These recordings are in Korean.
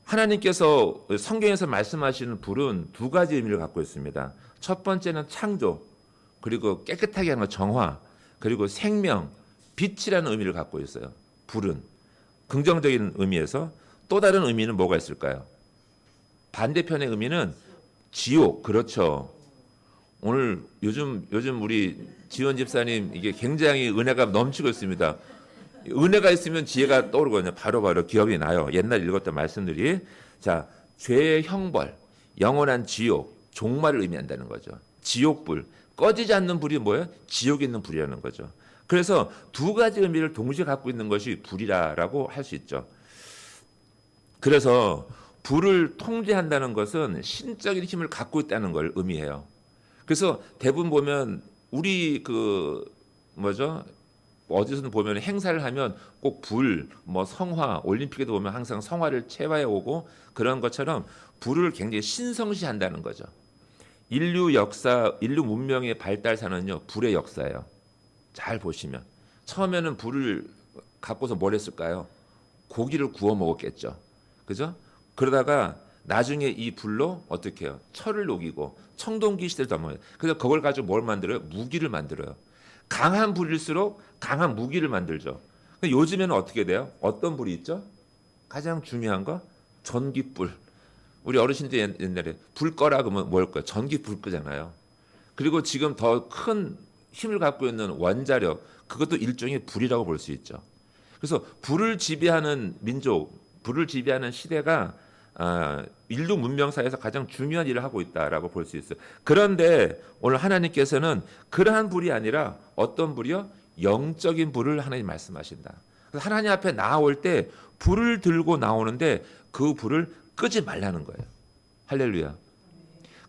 하나님께서 성경에서 말씀하시는 불은 두 가지 의미를 갖고 있습니다. 첫 번째는 창조, 그리고 깨끗하게 하는 것, 정화, 그리고 생명, 빛이라는 의미를 갖고 있어요. 불은 긍정적인 의미에서 또 다른 의미는 뭐가 있을까요? 반대편의 의미는 지옥. 그렇죠. 오늘 요즘 우리 지원 집사님 이게 굉장히 은혜가 넘치고 있습니다. 은혜가 있으면 지혜가 떠오르거든요. 바로 기억이 나요. 옛날 읽었던 말씀들이. 자, 죄의 형벌, 영원한 지옥, 종말을 의미한다는 거죠. 지옥불, 꺼지지 않는 불이 뭐예요? 지옥에 있는 불이라는 거죠. 그래서 두 가지 의미를 동시에 갖고 있는 것이 불이라고 할 수 있죠. 그래서 불을 통제한다는 것은 신적인 힘을 갖고 있다는 걸 의미해요. 그래서 대부분 보면 우리 어디서든 보면 행사를 하면 꼭 불, 성화, 올림픽에도 보면 항상 성화를 체화해 오고 그런 것처럼 불을 굉장히 신성시한다는 거죠. 인류 역사, 인류 문명의 발달사는요, 불의 역사예요. 잘 보시면 처음에는 불을 갖고서 뭘 했을까요? 고기를 구워 먹었겠죠. 그죠? 그러다가 나중에 이 불로 어떻게 해요? 철을 녹이고 청동기 시대를 넘어요. 그래서 그걸 가지고 뭘 만들어요? 무기를 만들어요. 강한 불일수록 강한 무기를 만들죠. 요즘에는 어떻게 돼요? 어떤 불이 있죠? 가장 중요한 거 전기불. 우리 어르신들 옛날에 불 꺼라 그러면 뭘 꺼요? 전기불 끄잖아요. 그리고 지금 더 큰 힘을 갖고 있는 원자력, 그것도 일종의 불이라고 볼 수 있죠. 그래서 불을 지배하는 민족, 불을 지배하는 시대가 인류 문명사에서 가장 중요한 일을 하고 있다라고 볼 수 있어요. 그런데 오늘 하나님께서는 그러한 불이 아니라 어떤 불이요? 영적인 불을 하나님 말씀하신다. 그래서 하나님 앞에 나올 때 불을 들고 나오는데 그 불을 끄지 말라는 거예요. 할렐루야.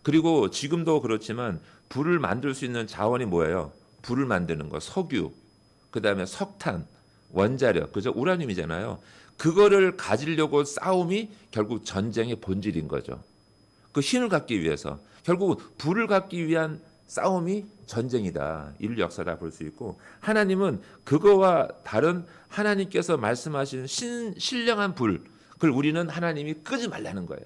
그리고 지금도 그렇지만 불을 만들 수 있는 자원이 뭐예요? 불을 만드는 거, 석유, 그다음에 석탄, 원자력, 그죠? 우라늄이잖아요. 그거를 가지려고 싸움이 결국 전쟁의 본질인 거죠. 그 힘을 갖기 위해서 결국 불을 갖기 위한 싸움이 전쟁이다. 인류 역사다 볼 수 있고, 하나님은 그거와 다른 하나님께서 말씀하신 신령한 불, 그걸 우리는 하나님이 끄지 말라는 거예요.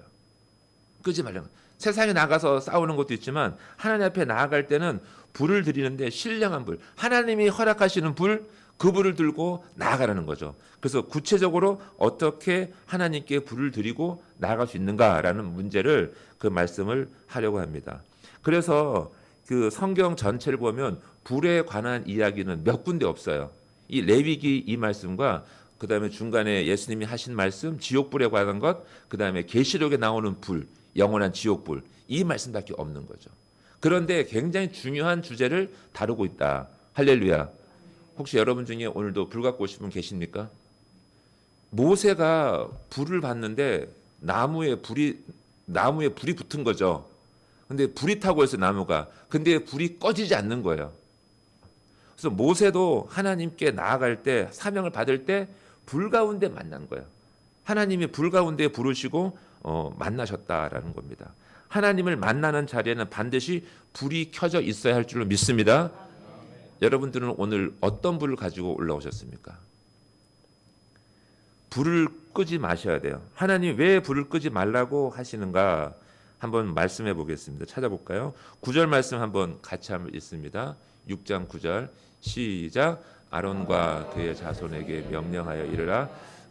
끄지 말라는 거예요. 세상에 나가서 싸우는 것도 있지만 하나님 앞에 나아갈 때는 불을 드리는데 신령한 불, 하나님이 허락하시는 불, 그 불을 들고 나아가라는 거죠. 그래서 구체적으로 어떻게 하나님께 불을 드리고 나아갈 수 있는가라는 문제를 그 말씀을 하려고 합니다. 그래서 그 성경 전체를 보면 불에 관한 이야기는 몇 군데 없어요. 이 레위기 이 말씀과 그다음에 중간에 예수님이 하신 말씀, 지옥불에 관한 것, 그다음에 계시록에 나오는 불, 영원한 지옥불, 이 말씀밖에 없는 거죠. 그런데 굉장히 중요한 주제를 다루고 있다. 할렐루야. 혹시 여러분 중에 오늘도 불 갖고 오신 분 계십니까? 모세가 불을 봤는데 나무에 불이 붙은 거죠. 근데 불이 타고 있어요, 나무가. 근데 불이 꺼지지 않는 거예요. 그래서 모세도 하나님께 나아갈 때, 사명을 받을 때 불 가운데 만난 거예요. 하나님이 불 가운데 부르시고 만나셨다라는 겁니다. 하나님을 만나는 자리에는 반드시 불이 켜져 있어야 할 줄로 믿습니다. 여러분들은 오늘 어떤 불을 가지고 올라오셨습니까? 불을 끄지 마셔야 돼요. 하나님 왜 불을 끄지 말라고 하시는가 한번 말씀해 보겠습니다. 찾아볼까요? 9절 말씀 한번 같이 한번 읽습니다. 6장 9절 시작. 아론과 그의 자손에게 명령하여 이르라.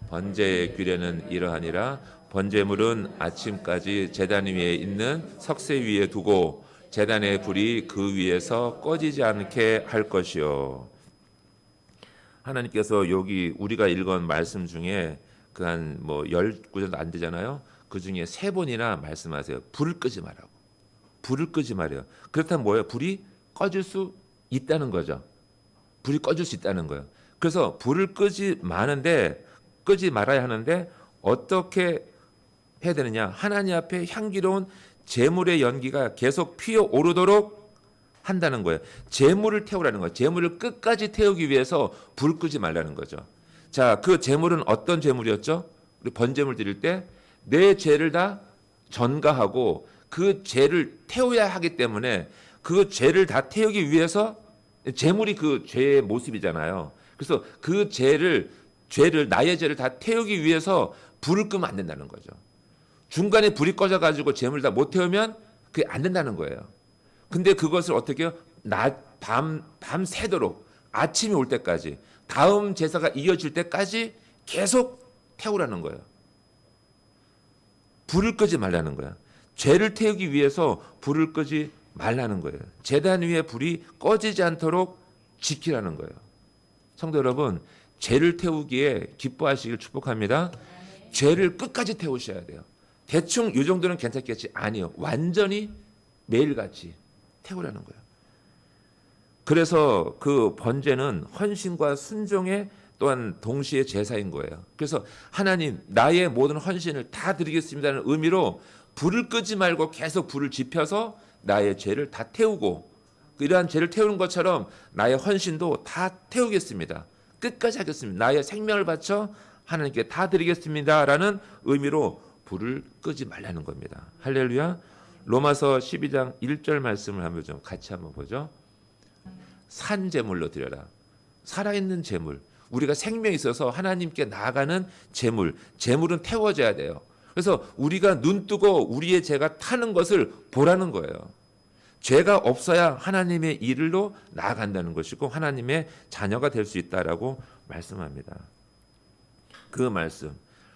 번제의 규례는 이러하니라. 번제물은 아침까지 제단 위에 있는 석쇠 위에 두고 제단의 불이 그 위에서 꺼지지 않게 할 것이요. 하나님께서 여기 우리가 읽은 말씀 중에 그 한 10구절도 안 되잖아요. 그 중에 3번이나 말씀하세요. 불을 끄지 말라고. 불을 끄지 말아요. 그렇다면 뭐예요? 불이 꺼질 수 있다는 거죠. 불이 꺼질 수 있다는 거예요. 그래서 불을 끄지 말아야 하는데 어떻게 해야 되느냐? 하나님 앞에 향기로운 제물의 연기가 계속 피어오르도록 한다는 거예요. 제물을 태우라는 거예요. 제물을 끝까지 태우기 위해서 불 끄지 말라는 거죠. 자, 그 제물은 어떤 제물이었죠? 우리 번제물 드릴 때 내 죄를 다 전가하고 그 죄를 태워야 하기 때문에 그 죄를 다 태우기 위해서 제물이 그 죄의 모습이잖아요. 그래서 그 죄를 나의 죄를 다 태우기 위해서 불을 끄면 안 된다는 거죠. 중간에 불이 꺼져가지고 재물 다 못 태우면 그게 안 된다는 거예요. 근데 그것을 어떻게 해요? 밤새도록 아침이 올 때까지 다음 제사가 이어질 때까지 계속 태우라는 거예요. 불을 끄지 말라는 거야. 죄를 태우기 위해서 불을 끄지 말라는 거예요. 제단 위에 불이 꺼지지 않도록 지키라는 거예요. 성도 여러분, 죄를 태우기에 기뻐하시길 축복합니다. 죄를 끝까지 태우셔야 돼요. 대충 이 정도는 괜찮겠지? 아니요. 완전히 매일같이 태우라는 거예요. 그래서 그 번제는 헌신과 순종의 또한 동시에 제사인 거예요. 그래서 하나님, 나의 모든 헌신을 다 드리겠습니다는 의미로 불을 끄지 말고 계속 불을 지펴서 나의 죄를 다 태우고, 이러한 죄를 태우는 것처럼 나의 헌신도 다 태우겠습니다. 끝까지 하겠습니다. 나의 생명을 바쳐 하나님께 다 드리겠습니다라는 의미로 불을 끄지 말라는 겁니다. 할렐루야. 로마서 12장 1절 말씀을 한번 좀 같이 한번 보죠. 산 제물로 드려라. 살아있는 제물. 우리가 생명이 있어서 하나님께 나아가는 제물. 제물은 태워져야 돼요. 그래서 우리가 눈 뜨고 우리의 죄가 타는 것을 보라는 거예요. 죄가 없어야 하나님의 일로 나아간다는 것이고 하나님의 자녀가 될 수 있다라고 말씀합니다. 그 말씀,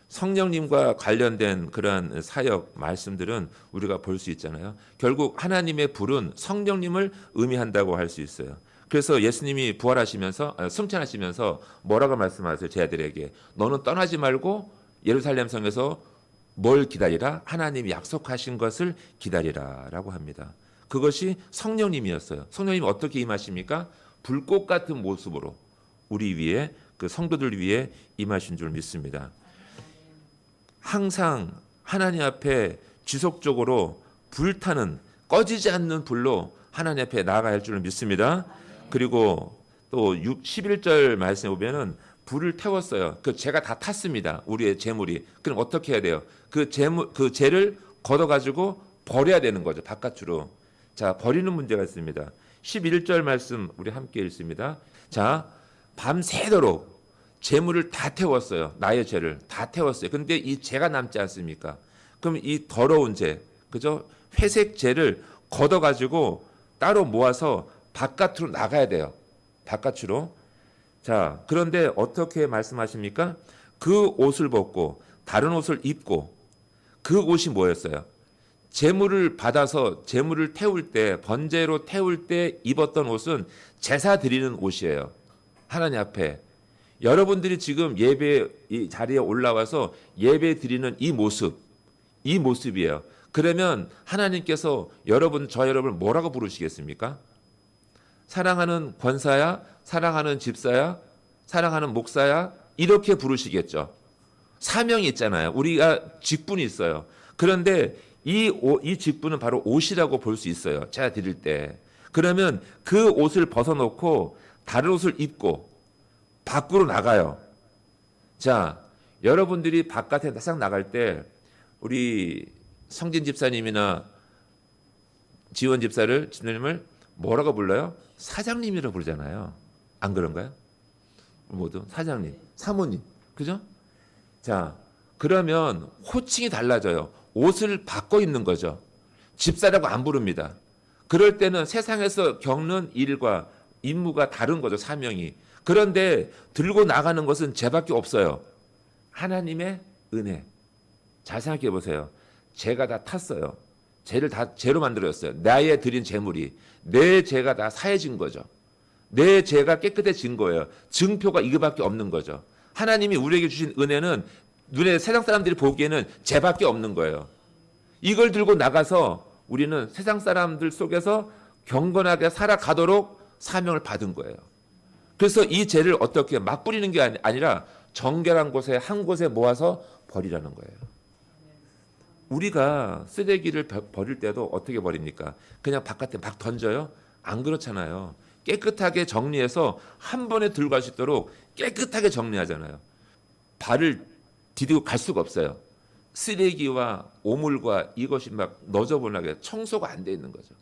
성령님과 관련된 그러한 사역 말씀들은 우리가 볼 수 있잖아요. 결국 하나님의 불은 성령님을 의미한다고 할 수 있어요. 그래서 예수님이 부활하시면서 승천하시면서 뭐라고 말씀하세요? 제 아들에게 너는 떠나지 말고 예루살렘 성에서 뭘 기다리라? 하나님이 약속하신 것을 기다리라라고 합니다. 그것이 성령님이었어요. 성령님 어떻게 임하십니까? 불꽃 같은 모습으로 우리 위에, 그 성도들 위에 임하신 줄 믿습니다. 항상 하나님 앞에 지속적으로 불타는, 꺼지지 않는 불로 하나님 앞에 나아가야 할 줄을 믿습니다. 그리고 또 11절 말씀에 보면은 불을 태웠어요. 그 죄가 다 탔습니다. 우리의 재물이. 그럼 어떻게 해야 돼요? 그 죄를 걷어가지고 버려야 되는 거죠. 바깥으로. 자, 버리는 문제가 있습니다. 11절 말씀 우리 함께 읽습니다. 자, 밤새도록 재물을 다 태웠어요. 나의 죄를 다 태웠어요. 근데 이 죄가 남지 않습니까? 그럼 이 더러운 죄, 그죠? 회색 죄를 걷어가지고 따로 모아서 바깥으로 나가야 돼요. 바깥으로. 자, 그런데 어떻게 말씀하십니까? 그 옷을 벗고 다른 옷을 입고, 그 옷이 뭐였어요? 제물을 받아서 제물을 태울 때, 번제로 태울 때 입었던 옷은 제사 드리는 옷이에요. 하나님 앞에. 여러분들이 지금 예배 이 자리에 올라와서 예배 드리는 이 모습이에요. 그러면 하나님께서 저 여러분을 뭐라고 부르시겠습니까? 사랑하는 권사야, 사랑하는 집사야, 사랑하는 목사야, 이렇게 부르시겠죠. 사명이 있잖아요. 우리가 직분이 있어요. 그런데 이 직분은 바로 옷이라고 볼 수 있어요. 제가 드릴 때. 그러면 그 옷을 벗어놓고 다른 옷을 입고 밖으로 나가요. 자, 여러분들이 바깥에 딱 나갈 때 우리 성진 집사님이나 지원 집사님을 뭐라고 불러요? 사장님이라고 부르잖아요. 안 그런가요? 모두 사장님, 사모님, 그죠? 자, 그러면 호칭이 달라져요. 옷을 바꿔 입는 거죠. 집사라고 안 부릅니다. 그럴 때는 세상에서 겪는 일과 임무가 다른 거죠. 사명이. 그런데 들고 나가는 것은 죄밖에 없어요. 하나님의 은혜. 잘 생각해 보세요. 죄가 다 탔어요. 죄를 다 죄로 만들어졌어요. 나의 드린 재물이. 내 죄가 다 사해진 거죠. 내 죄가 깨끗해진 거예요. 증표가 이거밖에 없는 거죠. 하나님이 우리에게 주신 은혜는 눈에 세상 사람들이 보기에는 죄밖에 없는 거예요. 이걸 들고 나가서 우리는 세상 사람들 속에서 경건하게 살아가도록 사명을 받은 거예요. 그래서 이 죄를 어떻게 막 뿌리는 게 아니라 정결한 곳에 한 곳에 모아서 버리라는 거예요. 우리가 쓰레기를 버릴 때도 어떻게 버립니까? 그냥 바깥에 막 던져요? 안 그렇잖아요. 깨끗하게 정리해서 한 번에 들고 갈 수 있도록 깨끗하게 정리하잖아요. 발을 디디고 갈 수가 없어요. 쓰레기와 오물과 이것이 막 너저분하게 청소가 안 돼 있는 거죠.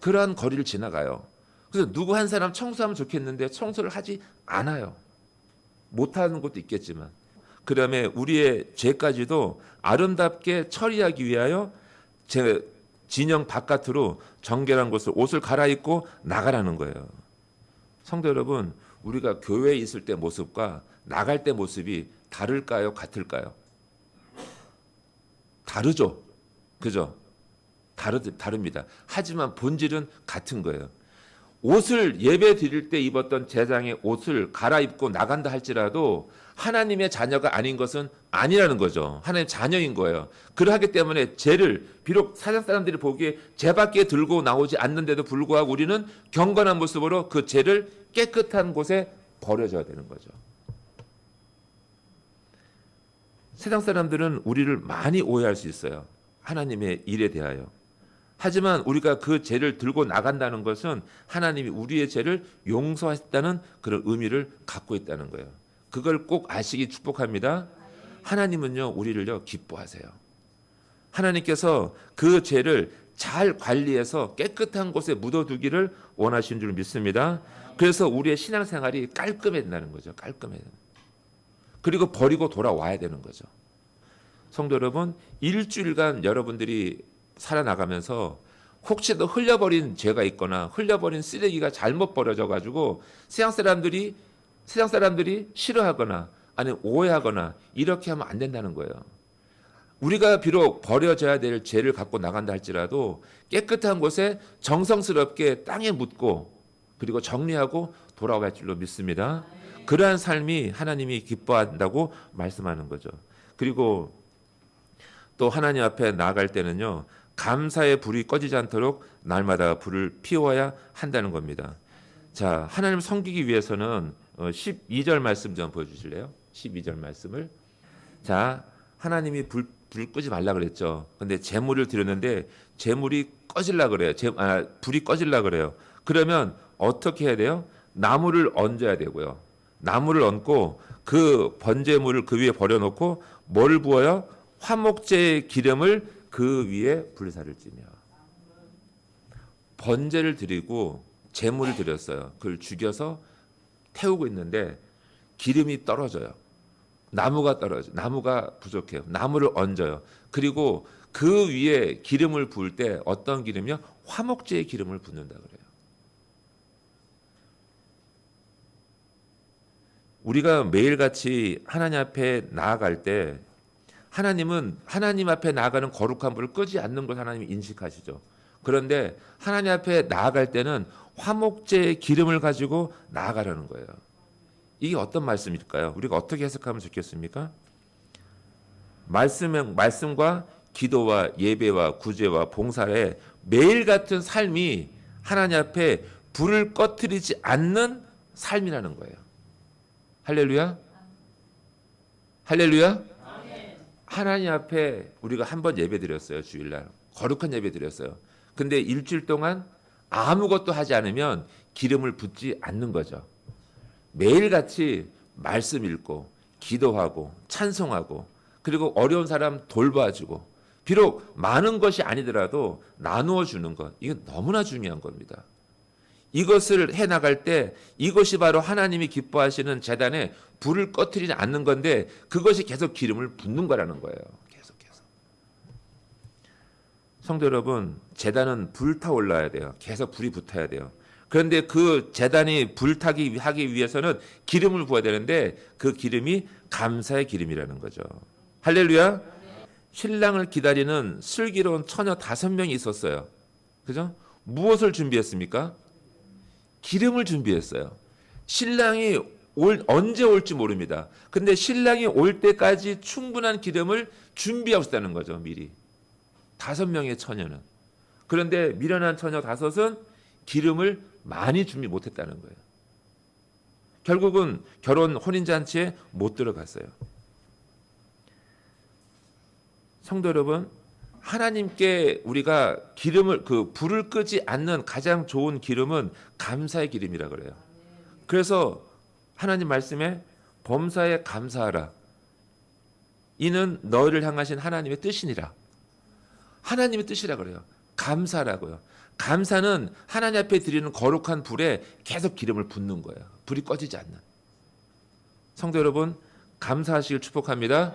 그러한 거리를 지나가요. 그래서 누구 한 사람 청소하면 좋겠는데 청소를 하지 않아요. 못하는 것도 있겠지만. 그다음에 우리의 죄까지도 아름답게 처리하기 위하여 제 진영 바깥으로 정결한 곳을 옷을 갈아입고 나가라는 거예요. 성도 여러분, 우리가 교회에 있을 때 모습과 나갈 때 모습이 다를까요? 같을까요? 다르죠. 그죠? 다릅니다. 하지만 본질은 같은 거예요. 옷을 예배 드릴 때 입었던 제장의 옷을 갈아입고 나간다 할지라도 하나님의 자녀가 아닌 것은 아니라는 거죠. 하나님의 자녀인 거예요. 그러하기 때문에 죄를 비록 세상 사람들이 보기에 죄밖에 들고 나오지 않는데도 불구하고 우리는 경건한 모습으로 그 죄를 깨끗한 곳에 버려줘야 되는 거죠. 세상 사람들은 우리를 많이 오해할 수 있어요. 하나님의 일에 대하여. 하지만 우리가 그 죄를 들고 나간다는 것은 하나님이 우리의 죄를 용서하셨다는 그런 의미를 갖고 있다는 거예요. 그걸 꼭 아시기 축복합니다. 하나님은요, 우리를요, 기뻐하세요. 하나님께서 그 죄를 잘 관리해서 깨끗한 곳에 묻어두기를 원하시는 줄 믿습니다. 그래서 우리의 신앙생활이 깔끔해야 된다는 거죠. 깔끔해야 된다. 그리고 버리고 돌아와야 되는 거죠. 성도 여러분, 일주일간 여러분들이 살아나가면서 혹시도 흘려버린 죄가 있거나 흘려버린 쓰레기가 잘못 버려져 가지고 세상 사람들이 싫어하거나 아니면 오해하거나 이렇게 하면 안 된다는 거예요. 우리가 비록 버려져야 될 죄를 갖고 나간다 할지라도 깨끗한 곳에 정성스럽게 땅에 묻고 그리고 정리하고 돌아갈 줄로 믿습니다. 그러한 삶이 하나님이 기뻐한다고 말씀하는 거죠. 그리고 또 하나님 앞에 나아갈 때는요, 감사의 불이 꺼지지 않도록 날마다 불을 피워야 한다는 겁니다. 자, 하나님 섬기기 위해서는 12절 말씀 좀 보여주실래요? 12절 말씀을. 자, 하나님이 불 끄지 말라 그랬죠. 근데 제물을 드렸는데 제물이 꺼질라 그래요. 불이 꺼질라 그래요. 그러면 어떻게 해야 돼요? 나무를 얹어야 되고요. 나무를 얹고 그 번제물을 그 위에 버려놓고 뭘 부어요? 화목제의 기름을 그 위에 불사를 찌며. 번제를 드리고 제물을 드렸어요. 그걸 죽여서 태우고 있는데 기름이 떨어져요. 나무가 떨어져요. 나무가 부족해요. 나무를 얹어요. 그리고 그 위에 기름을 부을 때 어떤 기름이요? 화목제의 기름을 붓는다 그래요. 우리가 매일같이 하나님 앞에 나아갈 때 하나님은 하나님 앞에 나아가는 거룩한 불을 끄지 않는 걸 하나님이 인식하시죠. 그런데 하나님 앞에 나아갈 때는 화목제의 기름을 가지고 나아가라는 거예요. 이게 어떤 말씀일까요? 우리가 어떻게 해석하면 좋겠습니까? 말씀과 기도와 예배와 구제와 봉사의 매일 같은 삶이 하나님 앞에 불을 꺼뜨리지 않는 삶이라는 거예요. 할렐루야? 할렐루야? 하나님 앞에 우리가 한 번 예배 드렸어요. 주일날 거룩한 예배 드렸어요. 근데 일주일 동안 아무것도 하지 않으면 기름을 붓지 않는 거죠. 매일같이 말씀 읽고 기도하고 찬송하고 그리고 어려운 사람 돌봐주고 비록 많은 것이 아니더라도 나누어 주는 것, 이건 너무나 중요한 겁니다. 이것을 해나갈 때 이것이 바로 하나님이 기뻐하시는 제단에 불을 꺼뜨리지 않는 건데 그것이 계속 기름을 붓는 거라는 거예요. 계속. 성도 여러분, 제단은 불타올라야 돼요. 계속 불이 붙어야 돼요. 그런데 그 제단이 불타기 하기 위해서는 기름을 부어야 되는데 그 기름이 감사의 기름이라는 거죠. 할렐루야. 신랑을 기다리는 슬기로운 처녀 5명이 있었어요. 그죠? 무엇을 준비했습니까? 기름을 준비했어요. 신랑이 언제 올지 모릅니다. 근데 신랑이 올 때까지 충분한 기름을 준비하고 있다는 거죠. 미리. 5명의 처녀는. 그런데 미련한 처녀 5은 기름을 많이 준비 못했다는 거예요. 결국은 결혼 혼인잔치에 못 들어갔어요. 성도 여러분, 하나님께 우리가 불을 끄지 않는 가장 좋은 기름은 감사의 기름이라 그래요. 그래서 하나님 말씀에 범사에 감사하라. 이는 너희를 향하신 하나님의 뜻이니라. 하나님의 뜻이라 그래요. 감사라고요. 감사는 하나님 앞에 드리는 거룩한 불에 계속 기름을 붓는 거예요. 불이 꺼지지 않는. 성도 여러분, 감사하시길 축복합니다.